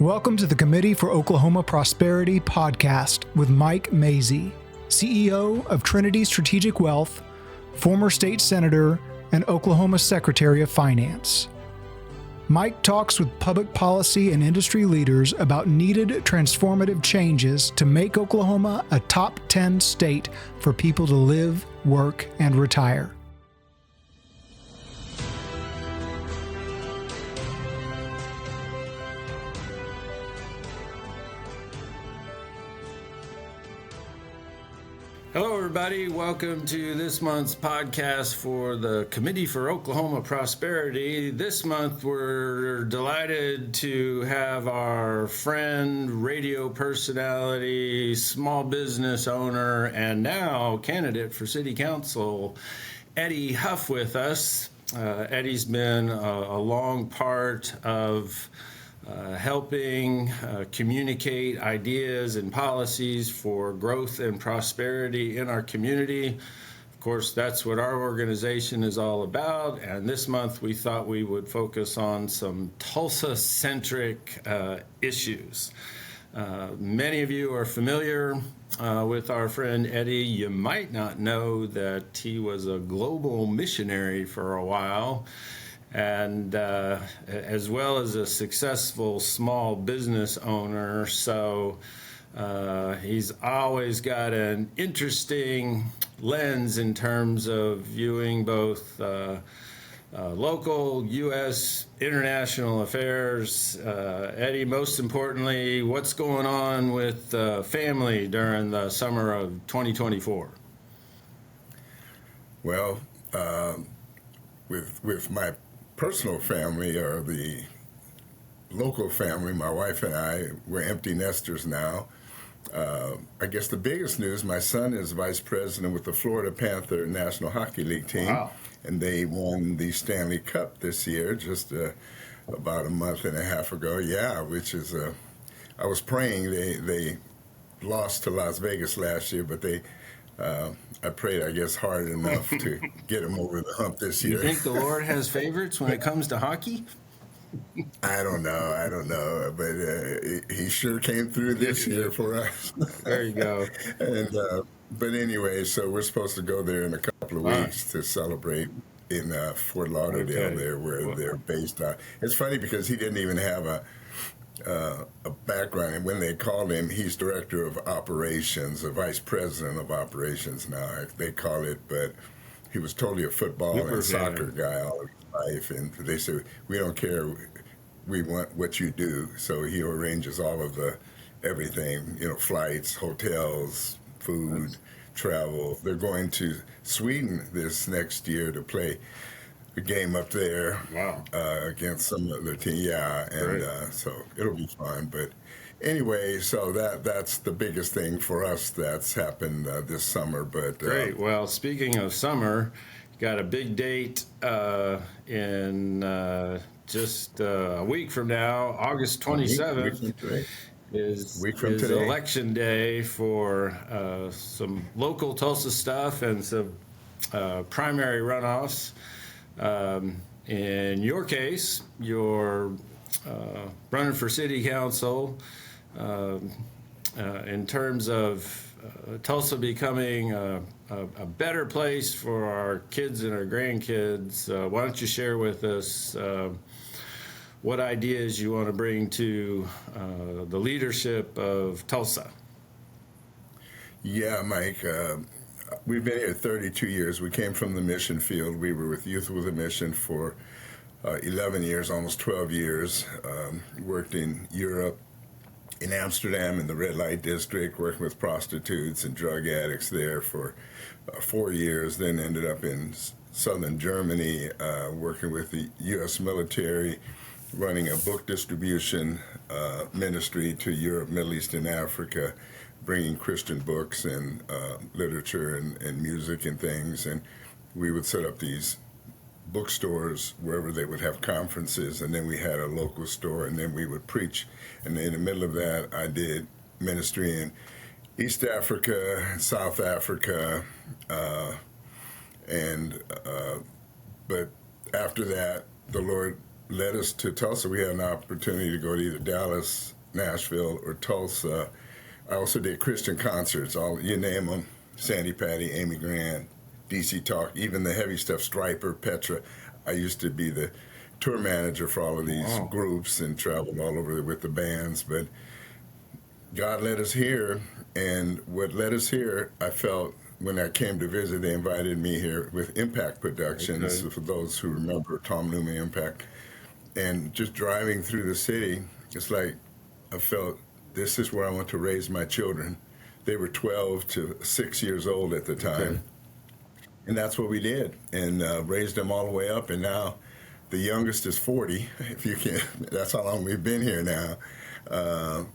Welcome to the Committee for Oklahoma Prosperity podcast with Mike Mazie, CEO of Trinity Strategic Wealth, former state senator, and Oklahoma Secretary of Finance. Mike talks with public policy and industry leaders about needed transformative changes to make Oklahoma a top 10 state for people to live, work, and retire. Hello, everybody. Welcome to this month's podcast for the Committee for Oklahoma Prosperity. This month, we're delighted to have our friend, radio personality, small business owner, and now candidate for City Council, Eddie Huff, with us. Eddie's been a long part of helping communicate ideas and policies for growth and prosperity in our community. Of course, that's what our organization is all about. And this month, we thought we would focus on some Tulsa-centric issues. Many of you are familiar with our friend Eddie. You might not know that he was a global missionary for a while, and as well as a successful small business owner. So he's always got an interesting lens in terms of viewing both local, U.S., international affairs. Eddie, most importantly, what's going on with family during the summer of 2024? Well, with my personal family, or the local family, my wife and I, we're empty nesters now. I guess the biggest news, my son is vice president with the Florida Panther National Hockey League team. Wow. And they won the Stanley Cup this year, just about a month and a half ago. Yeah, which is, I was praying. They lost to Las Vegas last year, but I prayed, I guess, hard enough to get them over the hump this year. You think the Lord has favorites when it comes to hockey? I don't know, but he sure came through this year for us. There you go. And but anyway, so we're supposed to go there in a couple of weeks to celebrate in Fort Lauderdale, there where they're based on. It's funny because he didn't even have a background, and when they called him, he's director of operations, a vice president of operations now, they call it, but he was totally a football and soccer guy all of his life, and they said, we don't care, we want what you do. So he arranges all of the everything, flights, hotels, food, travel. They're going to Sweden this next year to play a game up there. Wow. Against some other team. Yeah, and so it'll be fun. But anyway, so that's the biggest thing for us that's happened this summer. But great. Well, speaking of summer, you got a big date in just a week from now, August 27th. Is election day for some local Tulsa stuff and some primary runoffs. In your case, you're running for city council. In terms of Tulsa becoming a better place for our kids and our grandkids, why don't you share with us what ideas you want to bring to the leadership of Tulsa? Yeah, Mike, we've been here 32 years. We came from the mission field. We were with Youth with a Mission for 11 years, almost 12 years. Worked in Europe, in Amsterdam, in the red light district, working with prostitutes and drug addicts there for 4 years. Then ended up in southern Germany, working with the U.S. military, running a book distribution ministry to Europe, Middle East, and Africa, bringing Christian books and literature and music and things. And we would set up these bookstores wherever they would have conferences, and then we had a local store, and then we would preach. And in the middle of that, I did ministry in East Africa, South Africa, but after that, the Lord led us to Tulsa. We had an opportunity to go to either Dallas, Nashville, or Tulsa. I also did Christian concerts, all you name them, Sandy Patty, Amy Grant, DC Talk, even the heavy stuff, Stryper, Petra. I used to be the tour manager for all of these groups and traveled all over with the bands. But God led us here, and what led us here, I felt when I came to visit, they invited me here with Impact Productions, for those who remember Tom Newman Impact. And just driving through the city, it's like I felt this is where I want to raise my children. They were 12 to 6 years old at the time. And that's what we did, and raised them all the way up. And now the youngest is 40, if you can. That's how long we've been here now. And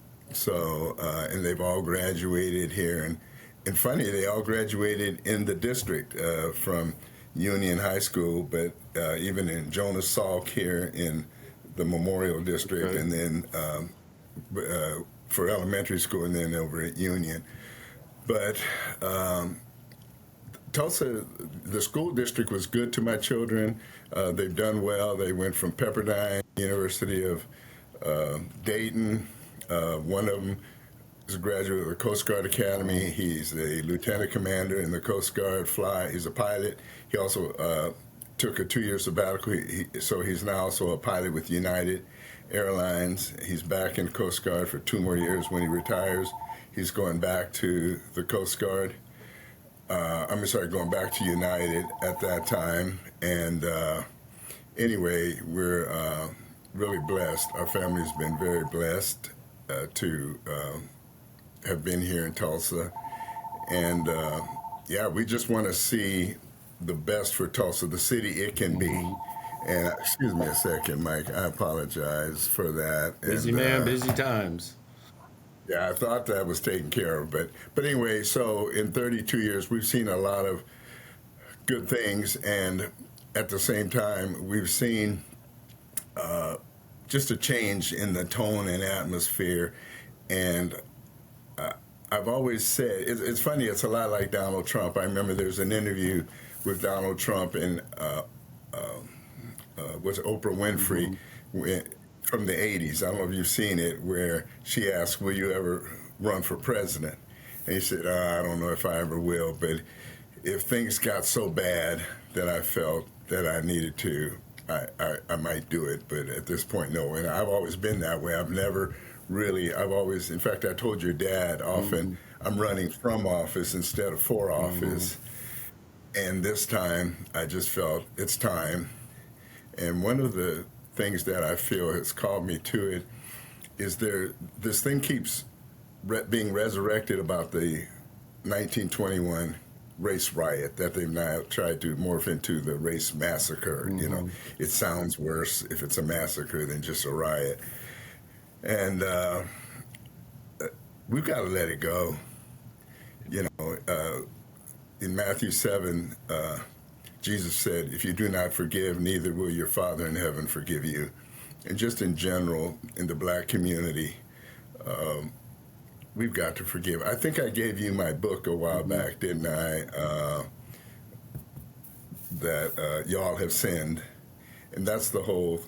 they've all graduated here. And funny, they all graduated in the district from Union High School, but even in Jonas Salk here in the Memorial District, and then for elementary school, and then over at Union. But Tulsa, the school district was good to my children. They've done well. They went from Pepperdine, University of Dayton. One of them is a graduate of the Coast Guard Academy. He's a lieutenant commander in the Coast Guard He's a pilot. He also took a 2-year sabbatical, so he's now also a pilot with United Airlines. He's back in the Coast Guard for 2 more years. When he retires, he's going back to the Coast Guard. Going back to United at that time. And anyway, we're really blessed. Our family's been very blessed to have been here in Tulsa. And we just want to see the best for Tulsa, the city it can be. And excuse me a second, Mike, I apologize for that. Busy man, busy times. Yeah, I thought that was taken care of. But anyway, so in 32 years, we've seen a lot of good things. And at the same time, we've seen just a change in the tone and atmosphere. And I've always said, it's funny, it's a lot like Donald Trump. I remember there's an interview with Donald Trump and was Oprah Winfrey from the 80s. I don't know if you've seen it, where she asked, will you ever run for president? And he said, I don't know if I ever will, but if things got so bad that I felt that I needed to, I might do it. But at this point, no. And I've always been that way. In fact, I told your dad often, I'm running from office instead of for office. And this time, I just felt it's time. And one of the things that I feel has called me to it is this thing keeps being resurrected about the 1921 race riot that they've now tried to morph into the race massacre. You know, it sounds worse if it's a massacre than just a riot. And we've got to let it go. You know, in Matthew 7, Jesus said, if you do not forgive, neither will your Father in heaven forgive you. And just in general, in the black community, we've got to forgive. I think I gave you my book a while back, didn't I? That Y'all Have Sinned. And that's the whole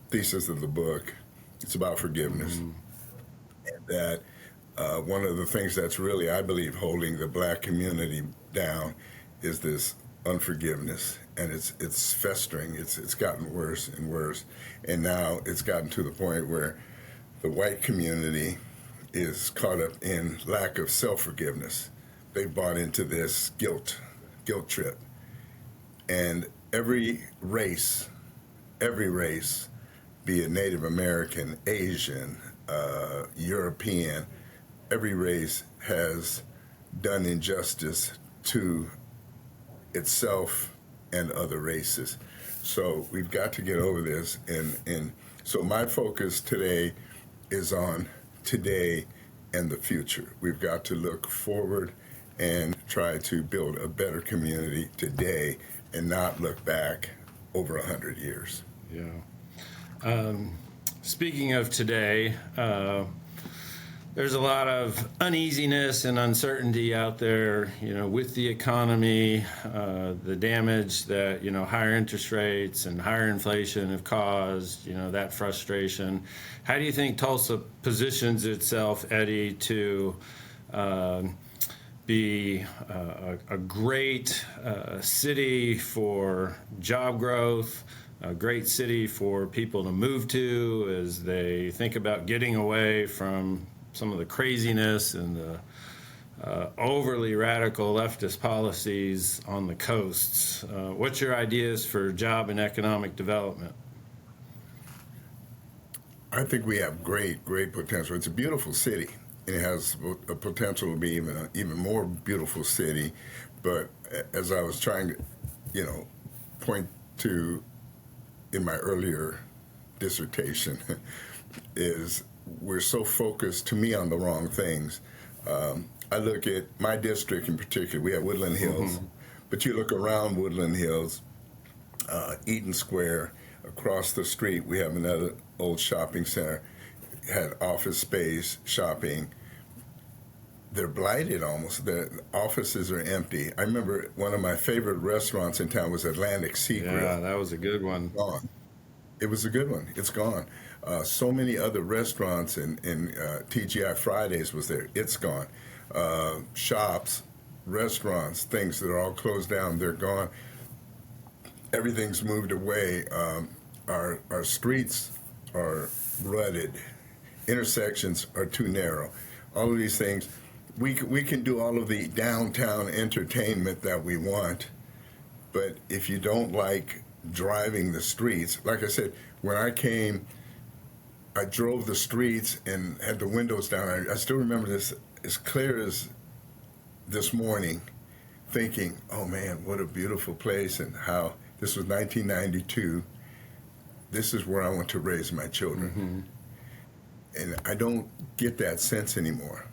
thesis of the book. It's about forgiveness. And that one of the things that's really, I believe, holding the black community down is this unforgiveness, and it's festering. It's gotten worse and worse, and now it's gotten to the point where the white community is caught up in lack of self-forgiveness. They've bought into this guilt trip, and every race, be it Native American, Asian, European, every race has done injustice to itself and other races. So we've got to get over this. And so my focus today is on today and the future. We've got to look forward and try to build a better community today and not look back over 100 years. Yeah. Speaking of today, there's a lot of uneasiness and uncertainty out there, with the economy, the damage that, higher interest rates and higher inflation have caused, that frustration. How do you think Tulsa positions itself, Eddie, to be a great city for job growth, a great city for people to move to as they think about getting away from some of the craziness and the overly radical leftist policies on the coasts? What's your ideas for job and economic development? I think we have great potential. It's a beautiful city. It has a potential to be even more beautiful city. But as I was trying to, point to in my earlier dissertation, is we're so focused, to me, on the wrong things. I look at my district in particular. We have Woodland Hills, but you look around Woodland Hills, Eaton Square, across the street, we have another old shopping center, had office space, shopping. They're blighted almost. The offices are empty. I remember one of my favorite restaurants in town was Atlantic Sea Grill. Yeah, that was a good one. Gone. It was a good one. It's gone. So many other restaurants and TGI Fridays was there. It's gone. Shops, restaurants, things that are all closed down, they're gone. Everything's moved away. Our streets are rutted. Intersections are too narrow. All of these things. We can do all of the downtown entertainment that we want, but if you don't like driving the streets, like I said, when I came, I drove the streets and had the windows down. I still remember this as clear as this morning, thinking, oh man, what a beautiful place, and how this was 1992. This is where I want to raise my children. And I don't get that sense anymore.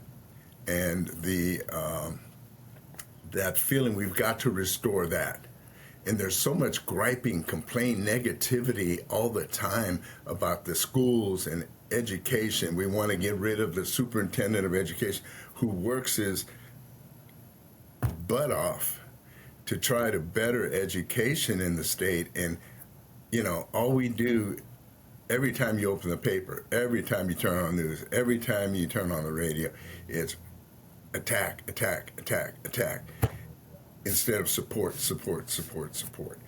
And that feeling, we've got to restore that. And there's so much griping, complaint, negativity all the time about the schools and education. We want to get rid of the superintendent of education who works his butt off to try to better education in the state. And, all we do, every time you open the paper, every time you turn on the news, every time you turn on the radio, it's attack, attack, attack, attack, instead of support, support, support, support.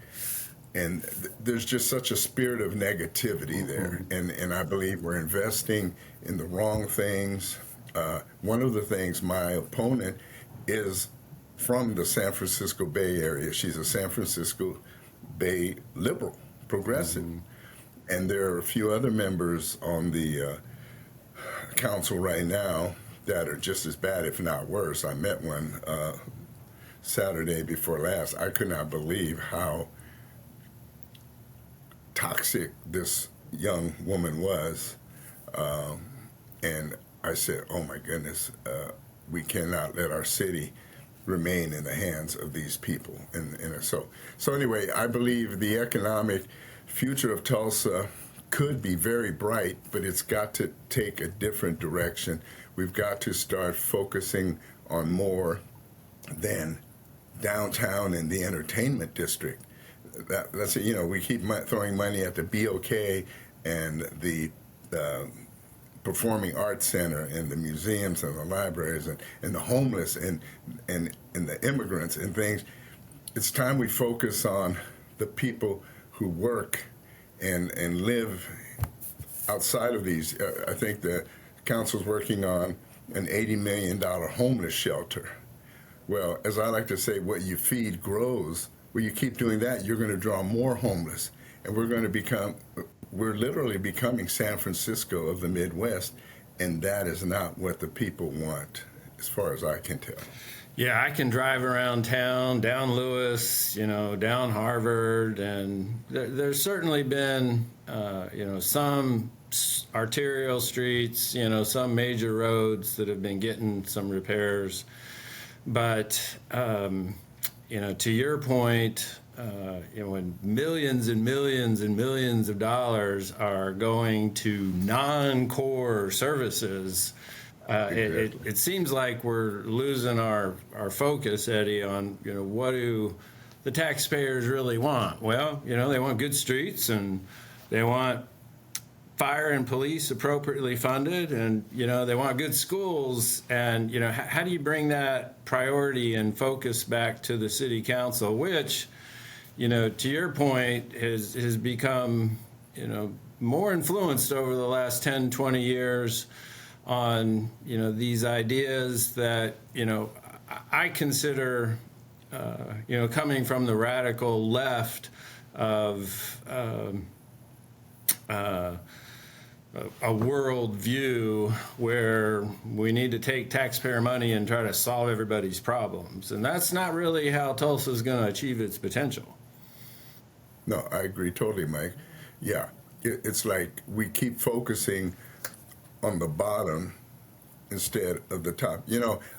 And there's just such a spirit of negativity there. And I believe we're investing in the wrong things. One of the things, my opponent is from the San Francisco Bay Area. She's a San Francisco Bay liberal, progressive. And there are a few other members on the council right now that are just as bad, if not worse. I met one Saturday before last. I could not believe how toxic this young woman was. And I said, oh my goodness, we cannot let our city remain in the hands of these people. And so anyway, I believe the economic future of Tulsa could be very bright, but it's got to take a different direction. We've got to start focusing on more than downtown and the entertainment district. That's it. We keep throwing money at the BOK and the Performing Arts Center and the museums and the libraries and the homeless and the immigrants and things. It's time we focus on the people who work and live outside of these. I think the council's working on an $80 million homeless shelter. Well, as I like to say, what you feed grows. Well, you keep doing that, you're going to draw more homeless. And we're literally becoming San Francisco of the Midwest, and that is not what the people want, as far as I can tell. Yeah, I can drive around town, down Lewis, down Harvard, and there's certainly been, some arterial streets, some major roads that have been getting some repairs. But, to your point, when millions and millions and millions of dollars are going to non-core services, It seems like we're losing our focus, Eddie, on, what do the taxpayers really want? Well, they want good streets, and they want fire and police appropriately funded, and they want good schools. And how do you bring that priority and focus back to the city council, which, to your point, has become more influenced over the last 10, 20 years on these ideas that I consider coming from the radical left of a world view where we need to take taxpayer money and try to solve everybody's problems. And that's not really how Tulsa is going to achieve its potential. No, I agree totally, Mike. Yeah, it's like we keep focusing on the bottom instead of the top.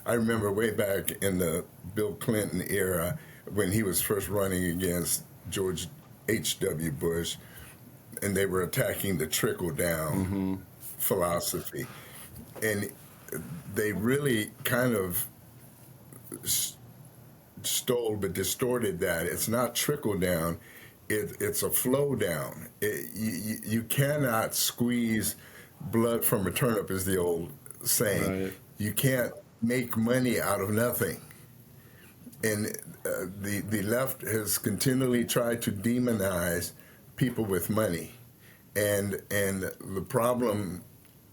I remember way back in the Bill Clinton era when he was first running against George H.W. Bush, and they were attacking the trickle-down philosophy. And they really kind of stole but distorted that. It's not trickle-down, it's a flow-down. You cannot squeeze blood from a turnip, is the old saying. Right. You can't make money out of nothing. And the left has continually tried to demonize people with money. And the problem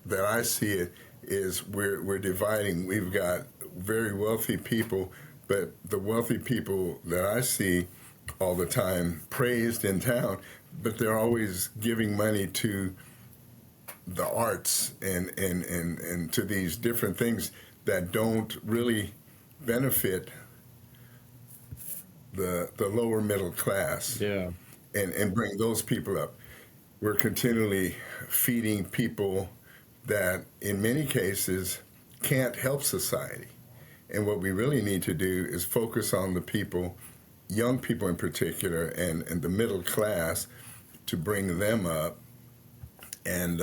that I see it is we're dividing. We've got very wealthy people, but the wealthy people that I see all the time praised in town, but they're always giving money to the arts and to these different things that don't really benefit the lower middle class. Yeah. And bring those people up. We're continually feeding people that in many cases can't help society. And what we really need to do is focus on the people, young people in particular, and the middle class, to bring them up. And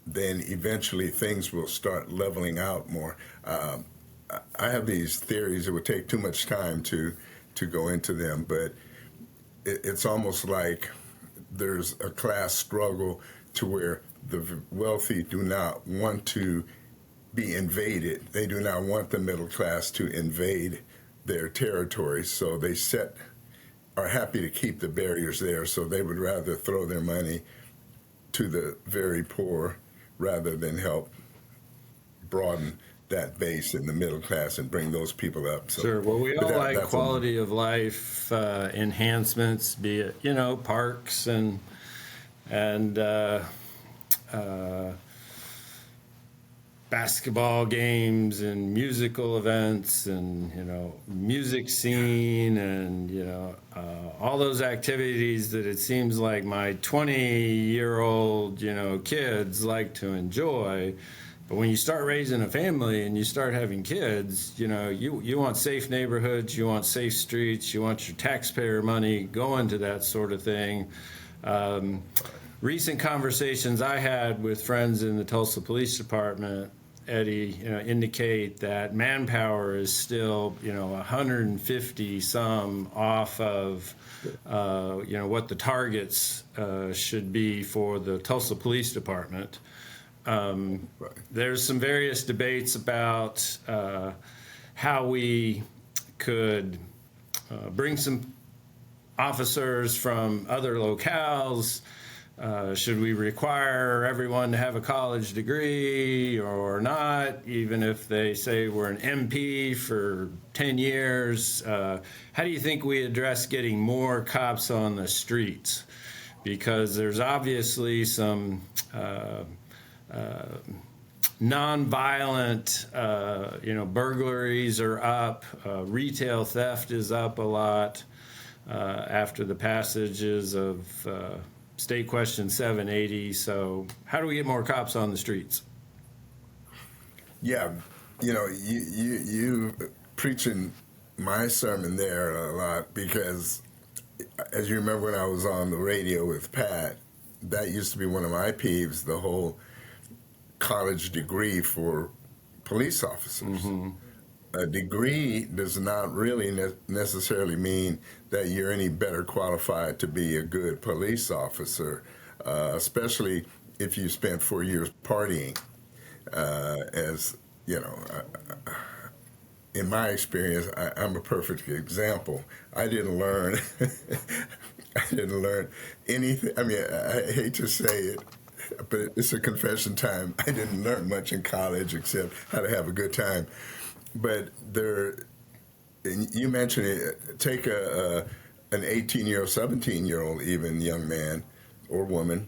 then eventually things will start leveling out more. I have these theories. It would take too much time to go into them, but it's almost like there's a class struggle to where the wealthy do not want to be invaded. They do not want the middle class to invade their territory, so they are happy to keep the barriers there, so they would rather throw their money to the very poor rather than help broaden that base in the middle class and bring those people up. So, sure. Well, we all like quality of life enhancements, be it parks and basketball games and musical events and music scene and all those activities that it seems like my 20-year-old kids like to enjoy. But when you start raising a family and you start having kids, you want safe neighborhoods, you want safe streets, you want your taxpayer money going to that sort of thing. Recent conversations I had with friends in the Tulsa Police Department, Eddie, indicate that manpower is still, 150 some off of, what the targets should be for the Tulsa Police Department. There's some various debates about how we could bring some officers from other locales. Should we require everyone to have a college degree or not, even if they say we're an MP for 10 years? How do you think we address getting more cops on the streets? Because there's obviously some non-violent, burglaries are up, retail theft is up a lot after the passages of State Question 780. So how do we get more cops on the streets? Yeah, you preaching my sermon there a lot, because as you remember when I was on the radio with Pat, that used to be one of my peeves, the whole college degree for police officers. A degree does not really necessarily mean that you're any better qualified to be a good police officer, especially if you spent 4 years partying. As you know, in my experience, I'm a perfect example. I didn't learn. I didn't learn anything. I mean, I hate to say it, but it's a confession time. I didn't learn much in college except how to have a good time. But and you mentioned it, take an 18-year-old, 17-year-old even young man or woman,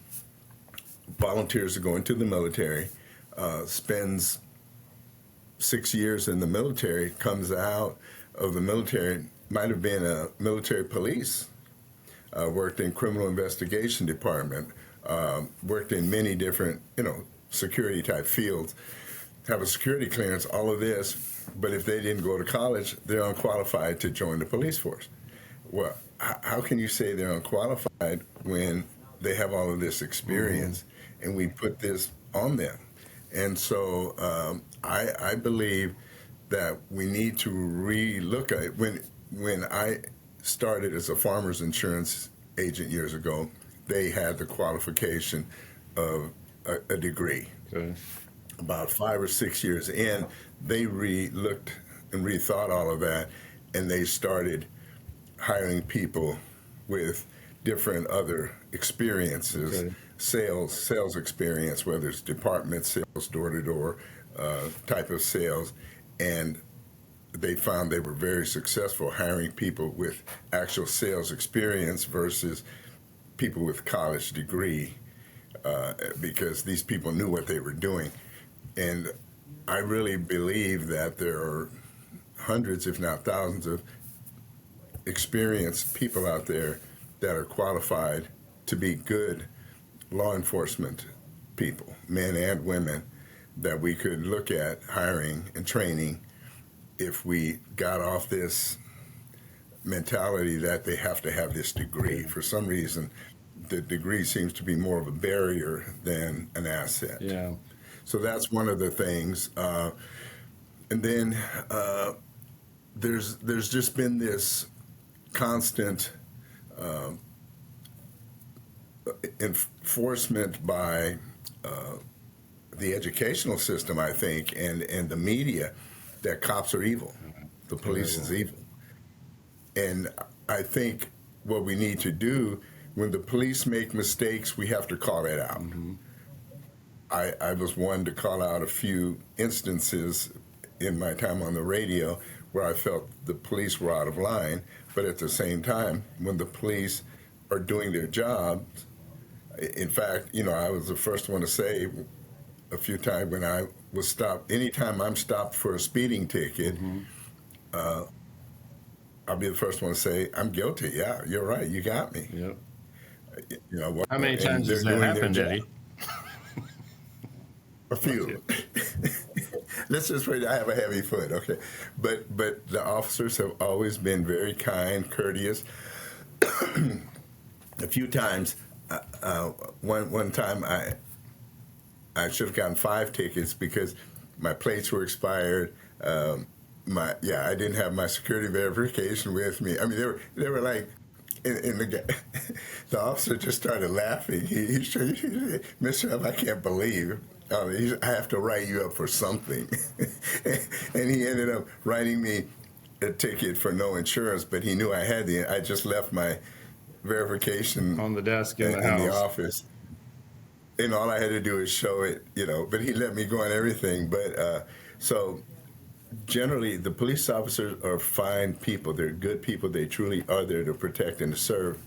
volunteers to go into the military, spends 6 years in the military, comes out of the military, might have been a military police, worked in criminal investigation department, worked in many different, security type fields, have a security clearance, all of this. But if they didn't go to college, they're unqualified to join the police force. Well, how can you say they're unqualified when they have all of this experience and we put this on them? And so I believe that we need to re-look at it. When I started as a farmer's insurance agent years ago, they had the qualification of a degree. Okay. About 5 or 6 years in, they re-looked and rethought all of that, and they started hiring people with different other experiences, okay. Sales experience, whether it's department sales, door-to-door type of sales, and they found they were very successful hiring people with actual sales experience versus people with college degree, because these people knew what they were doing. And I really believe that there are hundreds, if not thousands, of experienced people out there that are qualified to be good law enforcement people, men and women, that we could look at hiring and training if we got off this mentality that they have to have this degree. For some reason, the degree seems to be more of a barrier than an asset. Yeah. So that's one of the things. And then there's just been this constant enforcement by the educational system, I think, and the media, that cops are evil. The police is evil. And I think what we need to do, when the police make mistakes, we have to call it out. Mm-hmm. I was one to call out a few instances in my time on the radio where I felt the police were out of line, but at the same time, when the police are doing their job, in fact, I was the first one to say a few times when I was stopped, anytime I'm stopped for a speeding ticket, I'll be the first one to say, I'm guilty. Yeah, you're right. You got me. Yep. How many times has that happened, Eddie? A few. Let's just wait. I have a heavy foot, okay. But the officers have always been very kind, courteous. A few times, one time I should have gotten 5 tickets because my plates were expired. I didn't have my security verification with me. I mean, they were like, in the officer just started laughing. He said, Mr. Huff, I can't believe. I have to write you up for something. And he ended up writing me a ticket for no insurance, but he knew I had I just left my verification on the desk in the office. And all I had to do is show it, but he let me go on everything. But so generally, the police officers are fine people. They're good people. They truly are there to protect and to serve.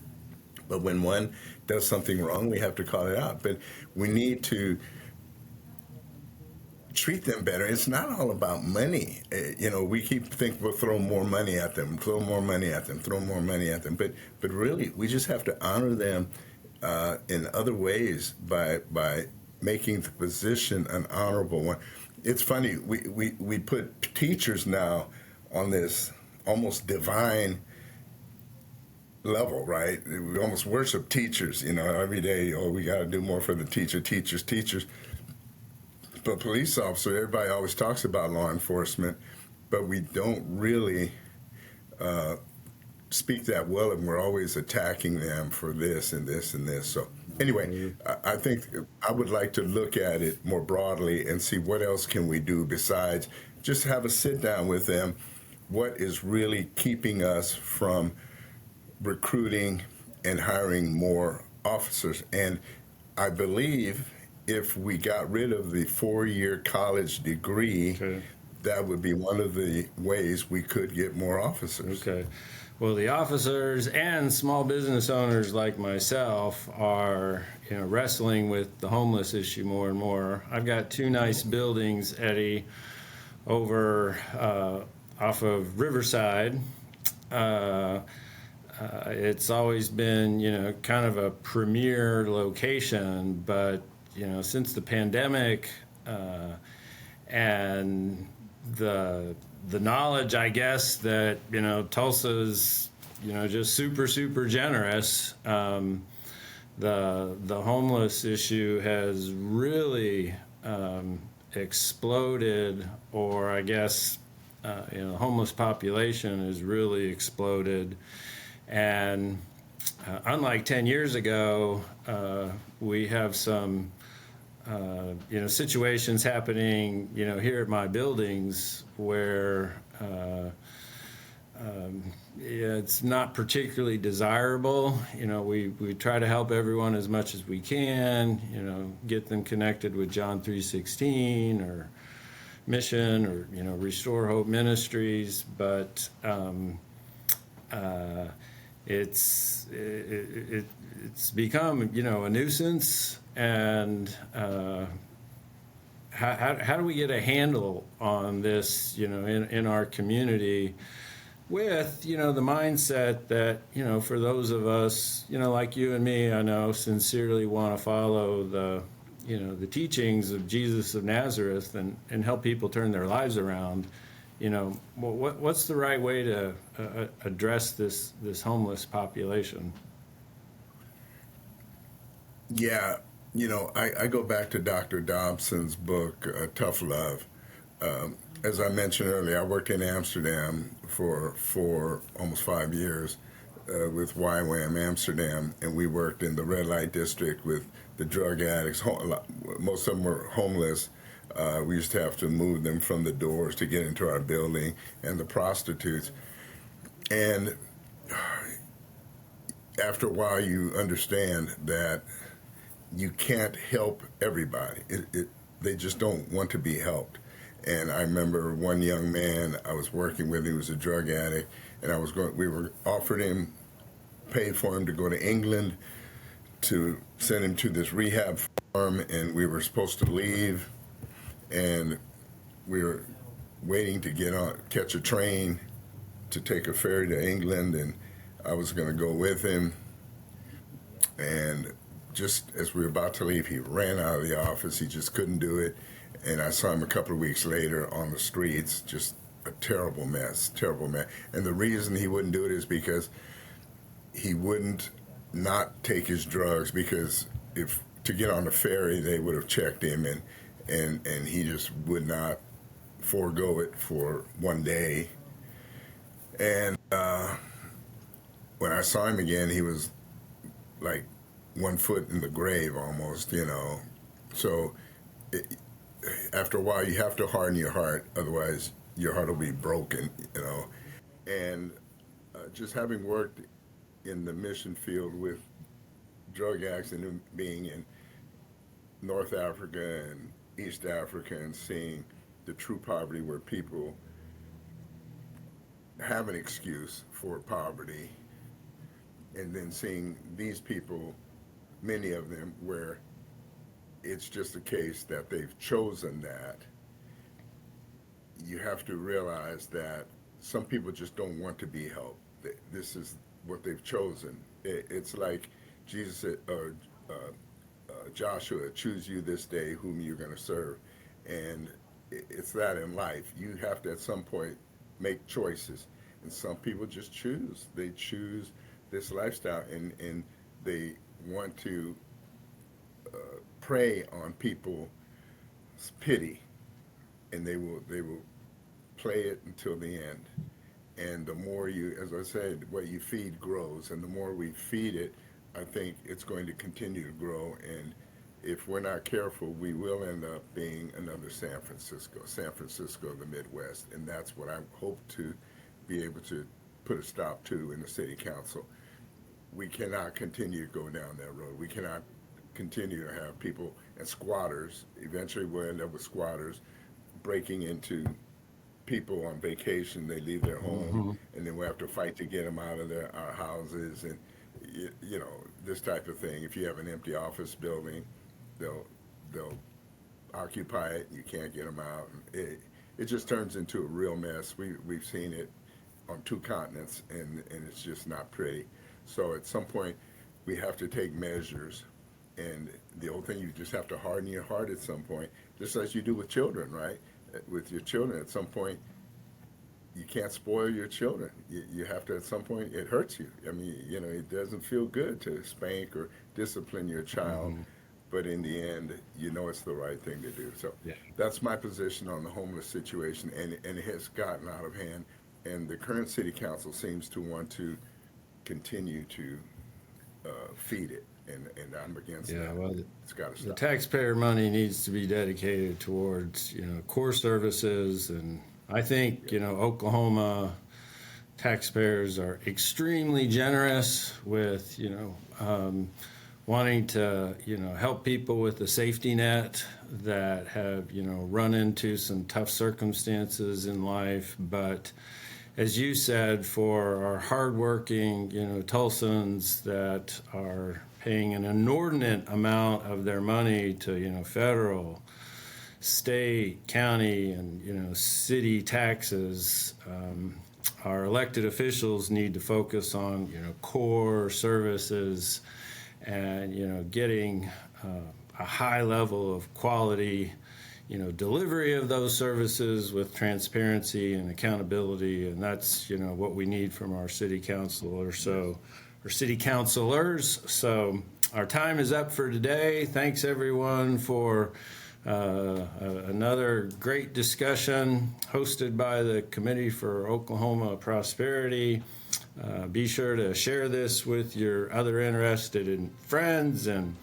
But when one does something wrong, we have to call it out. But we need to treat them better. It's not all about money. We keep thinking we'll throw more money at them, throw more money at them. But really, we just have to honor them in other ways by making the position an honorable one. It's funny, we put teachers now on this almost divine level, right? We almost worship teachers, every day. Oh, we got to do more for the teachers. But police officer, everybody always talks about law enforcement, but we don't really speak that well, and we're always attacking them for this and this and this. So anyway, I think I would like to look at it more broadly and see what else can we do besides just have a sit down with them. What is really keeping us from recruiting and hiring more officers? And I believe if we got rid of the 4-year college degree, that would be one of the ways we could get more officers. Okay. Well, the officers and small business owners like myself are, wrestling with the homeless issue more and more. I've got 2 nice buildings, Eddie, over off of Riverside. It's always been, kind of a premier location, but, since the pandemic and the knowledge, I guess, that, Tulsa's, just super generous, the homeless issue has really exploded, or I guess, the homeless population has really exploded. And unlike 10 years ago, we have some situations happening, here at my buildings where it's not particularly desirable. We try to help everyone as much as we can, get them connected with John 3:16 or Mission or, Restore Hope Ministries, but it's become, a nuisance. And how do we get a handle on this, in our community with, the mindset that, for those of us, like you and me, I know, sincerely want to follow the teachings of Jesus of Nazareth and help people turn their lives around. What's the right way to address this homeless population? Yeah. I go back to Dr. Dobson's book, Tough Love. As I mentioned earlier, I worked in Amsterdam for almost 5 years with YWAM Amsterdam, and we worked in the red light district with the drug addicts. Most of them were homeless. We used to have to move them from the doors to get into our building, and the prostitutes. And after a while, you understand that you can't help everybody. They just don't want to be helped. And I remember one young man I was working with, he was a drug addict, and we were offered him, paid for him to go to England to send him to this rehab farm, and we were supposed to leave, and we were waiting to catch a train to take a ferry to England, and I was going to go with him. And just as we were about to leave, he ran out of the office. He just couldn't do it. And I saw him a couple of weeks later on the streets, just a terrible mess. And the reason he wouldn't do it is because he wouldn't not take his drugs, because if to get on the ferry, they would have checked him, and he just would not forego it for one day. And when I saw him again, he was like 1 foot in the grave almost, So after a while, you have to harden your heart, otherwise your heart will be broken, And just having worked in the mission field with drug addicts and being in North Africa and East Africa and seeing the true poverty where people have an excuse for poverty, and then seeing these people, many of them, where it's just a case that they've chosen that, you have to realize that some people just don't want to be helped. This is what they've chosen. It's like Jesus said, Joshua, choose you this day whom you're going to serve. And it's that in life. You have to at some point make choices. And some people just choose. They choose this lifestyle, and they want to prey on people pity, and they will play it until the end. And the more you, as I said, what you feed grows, and the more we feed it, I think it's going to continue to grow. And if we're not careful, we will end up being another San Francisco of the Midwest. And that's what I hope to be able to put a stop to in the city council. We cannot continue to go down that road. We cannot continue to have people and squatters. Eventually we'll end up with squatters breaking into people on vacation. They leave their home, and then we have to fight to get them out of our houses, and you know, this type of thing. If you have an empty office building, they'll occupy it. You can't get them out. It just turns into a real mess. We've seen it on 2 continents, and it's just not pretty. So at some point, we have to take measures. And the old thing, you just have to harden your heart at some point, just as you do with children, right? With your children, at some point, you can't spoil your children. You have to, at some point, it hurts you. I mean, you know, it doesn't feel good to spank or discipline your child, but in the end, you know it's the right thing to do. So that's my position on the homeless situation, and it has gotten out of hand, and the current city council seems to want to continue to feed it. And I'm against that. Well, it's got to stop. The taxpayer money needs to be dedicated towards, you know, core services. And I think, you know, Oklahoma taxpayers are extremely generous with, you know, wanting to, you know, help people with the safety net that have, you know, run into some tough circumstances in life. But as you said, for our hardworking, you know, Tulsans that are paying an inordinate amount of their money to, you know, federal, state, county, and, you know, city taxes, our elected officials need to focus on, you know, core services and, you know, getting a high level of quality, you know, delivery of those services with transparency and accountability. And that's, you know, what we need from our city councilors. So our time is up for today. Thanks everyone for another great discussion hosted by the Committee for Oklahoma Prosperity. Be sure to share this with your other interested friends, and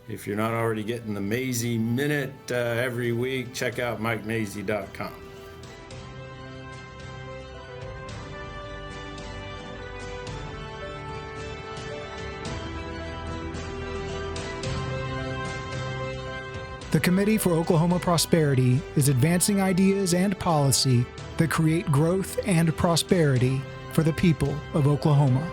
if you're not already getting the Mazie Minute every week, check out MikeMazie.com. The Committee for Oklahoma Prosperity is advancing ideas and policy that create growth and prosperity for the people of Oklahoma.